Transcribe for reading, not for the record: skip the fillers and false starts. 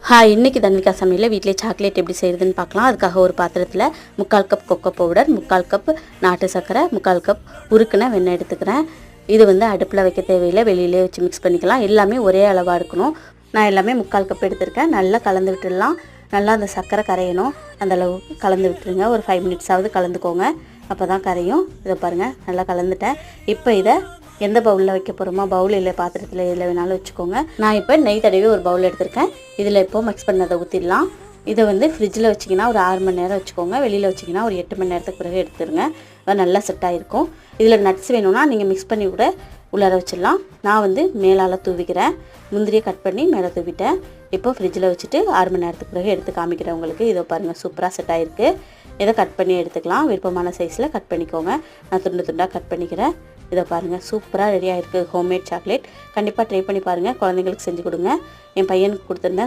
Hi, இன்றைக்கி தன்விகா சமையலில் வீட்டிலே சாக்லேட் எப்படி செய்கிறதுன்னு பார்க்கலாம். அதுக்காக ஒரு பாத்திரத்தில் 3/4 கப் கொக்கோ பவுடர், 3/4 கப் நாட்டு சர்க்கரை, 3/4 கப் உருக்குன வெண்ணெய் எடுத்துக்கிறேன். இது வந்து அடுப்பில் வைக்க தேவையில்லை, வெளியிலே வச்சு மிக்ஸ் பண்ணிக்கலாம். எல்லாமே ஒரே அளவாக இருக்கணும். நான் எல்லாமே 3/4 கப் எடுத்திருக்கேன். நல்லா கலந்து விட்டுடலாம். நல்லா அந்த சர்க்கரை கரையணும், அந்தளவுக்கு கலந்து விட்டுருங்க. ஒரு 5 மினிட்ஸாவது கலந்துக்கோங்க, அப்போ தான் கரையும். இதை பாருங்கள், நல்லா கலந்துட்டேன். இப்போ இதை எந்த பவுலில் வைக்க போகிறோமோ, பவுல் இல்லை பாத்திரத்தில் எதில் வேணாலும் வச்சுக்கோங்க. நான் இப்போ நெய் தடவி ஒரு பவுல் எடுத்திருக்கேன். இதில் இப்போது மிக்ஸ் பண்ணதை ஊற்றிடலாம். இதை வந்து ஃப்ரிட்ஜில் வச்சிங்கன்னா ஒரு 6 மணி நேரம் வச்சுக்கோங்க. வெளியில் வச்சிங்கன்னா ஒரு 8 மணி நேரத்துக்கு பிறகு எடுத்துருங்க. அது நல்லா செட் ஆகிருக்கும். இதில் நட்ஸ் வேணும்னா நீங்கள் மிக்ஸ் பண்ணி கூட உள்ளார வச்சிடலாம். நான் வந்து மேலால் தூவிக்கிறேன். முந்திரியை கட் பண்ணி மேலே தூவிட்டேன். இப்போ ஃப்ரிட்ஜில் வச்சுட்டு 6 மணி நேரத்துக்கு பிறகு எடுத்து காமிக்கிறேன் உங்களுக்கு. இதை பாருங்கள், சூப்பராக செட் ஆகிருக்கு. இதை கட் பண்ணி எடுத்துக்கலாம். விருப்பமான சைஸில் கட் பண்ணிக்கோங்க. நான் துண்டு துண்டாக கட் பண்ணிக்கிறேன். இதை பாருங்கள், சூப்பராக ரெடி ஆகிருக்கு ஹோம்மேட் சாக்லேட். கண்டிப்பாக ட்ரை பண்ணி பாருங்கள். குழந்தைங்களுக்கு செஞ்சு கொடுங்க. என் பையனுக்கு கொடுத்துருந்தேன்.